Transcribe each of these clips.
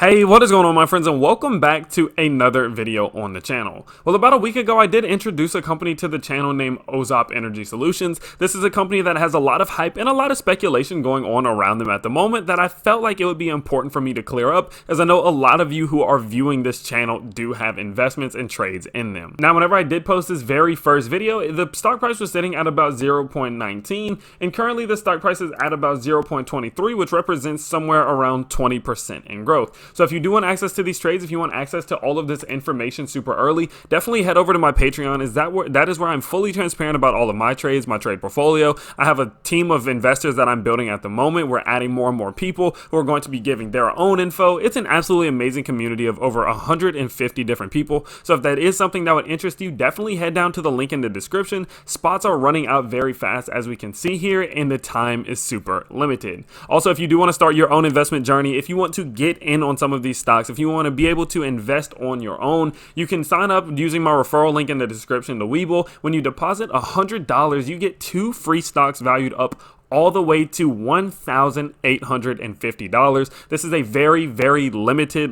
Hey, what is going on, my friends, and welcome back to another video on the channel. Well, about a week ago, I did introduce a company to the channel named Ozop Energy Solutions. This is a company that has a lot of hype and a lot of speculation going on around them at the moment that I felt like it would be important for me to clear up, as I know a lot of you who are viewing this channel do have investments and trades in them. Now, whenever I did post this very first video, the stock price was sitting at about 0.19, and currently the stock price is at about 0.23, which represents somewhere around 20% in growth. So if you do want access to these trades, if you want access to all of this information super early, definitely head over to my Patreon. That is where I'm fully transparent about all of my trades, my trade portfolio. I have a team of investors that I'm building at the moment. We're adding more and more people who are going to be giving their own info. It's an absolutely amazing community of over 150 different people. So if that is something that would interest you, definitely head down to the link in the description. Spots are running out very fast, as we can see here, and the time is super limited. Also, if you do want to start your own investment journey, if you want to get in on some of these stocks, if you want to be able to invest on your own, you can sign up using my referral link in the description to Webull. When you deposit $100, you get 2 free stocks valued up all the way to $1,850. This is a very, very limited,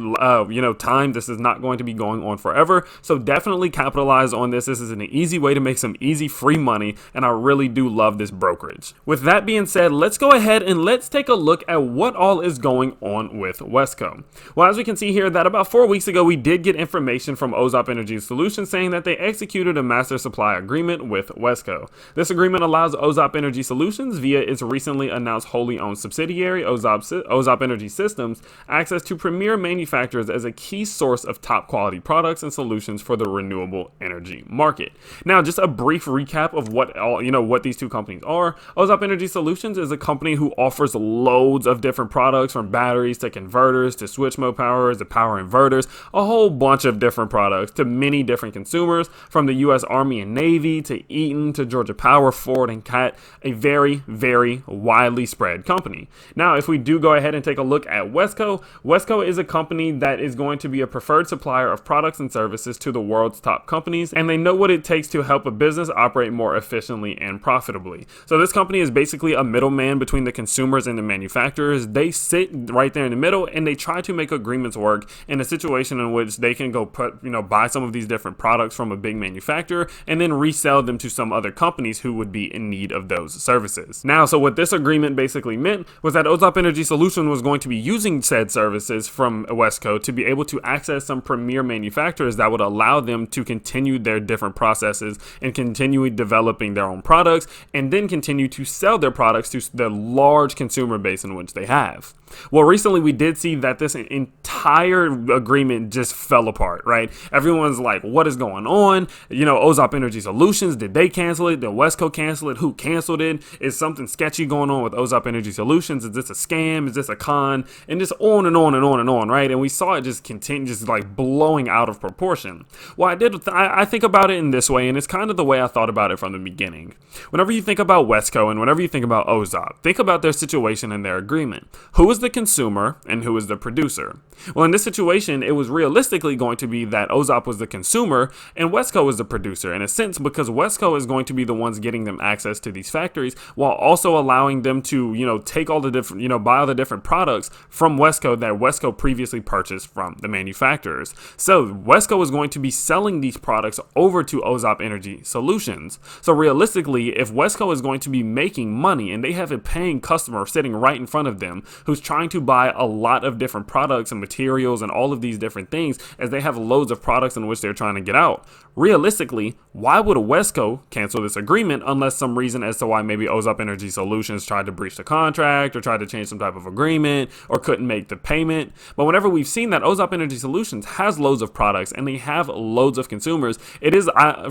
time. This is not going to be going on forever. So definitely capitalize on this. This is an easy way to make some easy free money, and I really do love this brokerage. With that being said, let's go ahead and let's take a look at what all is going on with WESCO. Well, as we can see here, that about 4 weeks ago, we did get information from Ozop Energy Solutions saying that they executed a master supply agreement with WESCO. This agreement allows Ozop Energy Solutions, via its recently announced wholly owned subsidiary, Ozop Energy Systems, access to premier manufacturers as a key source of top quality products and solutions for the renewable energy market. Now, just a brief recap of what these two companies are. Ozop Energy Solutions is a company who offers loads of different products, from batteries to converters to switch mode powers to power inverters, a whole bunch of different products to many different consumers, from the U.S. Army and Navy to Eaton to Georgia Power, Ford, and Cat. A very, very widely spread company. Now, if we do go ahead and take a look at WESCO is a company that is going to be a preferred supplier of products and services to the world's top companies, and they know what it takes to help a business operate more efficiently and profitably. So this company is basically a middleman between the consumers and the manufacturers. They sit right there in the middle, and they try to make agreements work in a situation in which they can go buy some of these different products from a big manufacturer and then resell them to some other companies who would be in need of those services. Now, so what this agreement basically meant was that Ozop Energy Solutions was going to be using said services from WESCO to be able to access some premier manufacturers that would allow them to continue their different processes and continue developing their own products, and then continue to sell their products to the large consumer base in which they have. Well, recently we did see that this entire agreement just fell apart, right? Everyone's like, what is going on? Ozop Energy Solutions, did they cancel it? Did WESCO cancel it? Who canceled it? Is something sketchy going on with Ozop Energy Solutions? Is this a scam? Is this a con? And just on and on and on and on, right? And we saw it just continue, just like blowing out of proportion. Well, I think about it in this way, and it's kind of the way I thought about it from the beginning. Whenever you think about WESCO and whenever you think about Ozop, think about their situation and their agreement. Who is the consumer and who is the producer? Well, in this situation, it was realistically going to be that Ozop was the consumer and WESCO was the producer, in a sense, because WESCO is going to be the ones getting them access to these factories, while also allowing them to, take all the different, buy all the different products from WESCO that WESCO previously purchased from the manufacturers. So WESCO is going to be selling these products over to Ozop Energy Solutions. So realistically, if WESCO is going to be making money and they have a paying customer sitting right in front of them who's trying to buy a lot of different products and materials and all of these different things, as they have loads of products in which they're trying to get out, realistically, why would WESCO cancel this agreement unless some reason as to why maybe Ozop Energy Solutions tried to breach the contract or tried to change some type of agreement or couldn't make the payment? But whenever we've seen that Ozop Energy Solutions has loads of products and they have loads of consumers, it is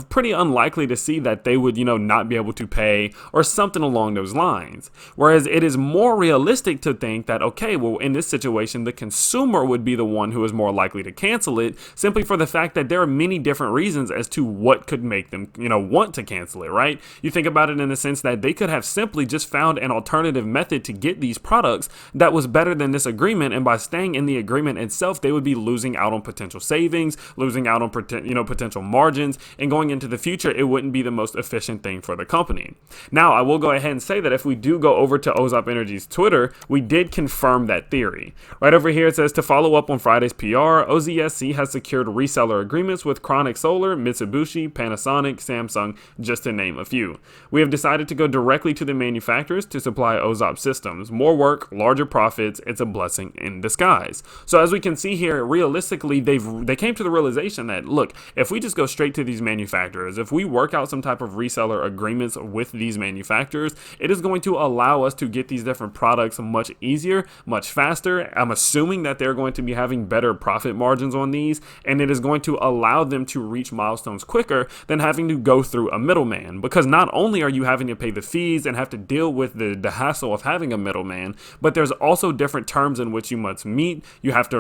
pretty unlikely to see that they would, not be able to pay or something along those lines. Whereas it is more realistic to think that, okay, well, in this situation, the consumer would be the one who is more likely to cancel it, simply for the fact that there are many different reasons as to what could make them, want to cancel it, right? You think about it in the sense that they could have simply just found an alternative method to get these products that was better than this agreement, and by staying in the agreement itself, they would be losing out on potential savings, losing out on potential margins, and going into the future, it wouldn't be the most efficient thing for the company. Now, I will go ahead and say that if we do go over to Ozop Energy's Twitter, we did confirm confirm that theory. Right over here it says, to follow up on Friday's PR, OZSC has secured reseller agreements with Chronic Solar, Mitsubishi, Panasonic, Samsung, just to name a few. We have decided to go directly to the manufacturers to supply Ozop systems. More work, larger profits, it's a blessing in disguise. So as we can see here, realistically, they came to the realization that, look, if we just go straight to these manufacturers, if we work out some type of reseller agreements with these manufacturers, it is going to allow us to get these different products much easier, much faster. I'm assuming that they're going to be having better profit margins on these, and it is going to allow them to reach milestones quicker than having to go through a middleman, because not only are you having to pay the fees and have to deal with the hassle of having a middleman, but there's also different terms in which you must meet. You have to,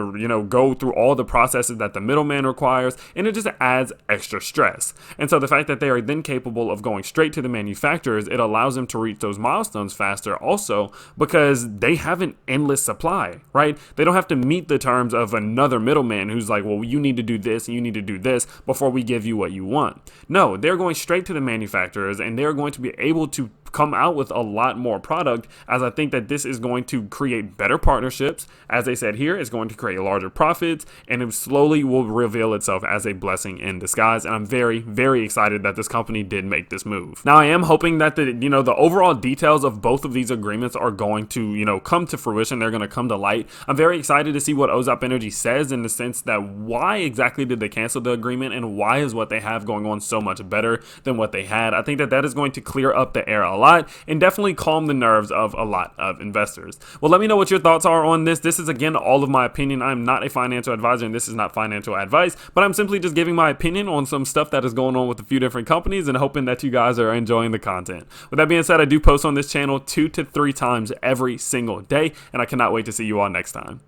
go through all the processes that the middleman requires, and it just adds extra stress. And so the fact that they are then capable of going straight to the manufacturers, it allows them to reach those milestones faster also, because they have an endless supply, right? They don't have to meet the terms of another middleman who's like, well, you need to do this and you need to do this before we give you what you want. No, they're going straight to the manufacturers, and they're going to be able to come out with a lot more product, as I think that this is going to create better partnerships. As they said here, it's going to create larger profits, and it slowly will reveal itself as a blessing in disguise. And I'm very, very excited that this company did make this move. Now, I am hoping that the overall details of both of these agreements are going to, come to fruition. They're going to come to light. I'm very excited to see what Ozop Energy says, in the sense that why exactly did they cancel the agreement, and why is what they have going on so much better than what they had. I think that is going to clear up the air a lot, and definitely calm the nerves of a lot of investors. Well, let me know what your thoughts are on this. This is, again, all of my opinion. I'm not a financial advisor, and this is not financial advice, but I'm simply just giving my opinion on some stuff that is going on with a few different companies, and hoping that you guys are enjoying the content. With that being said, I do post on this channel 2 to 3 times every single day, and I cannot wait to see you all next time.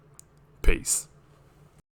Peace.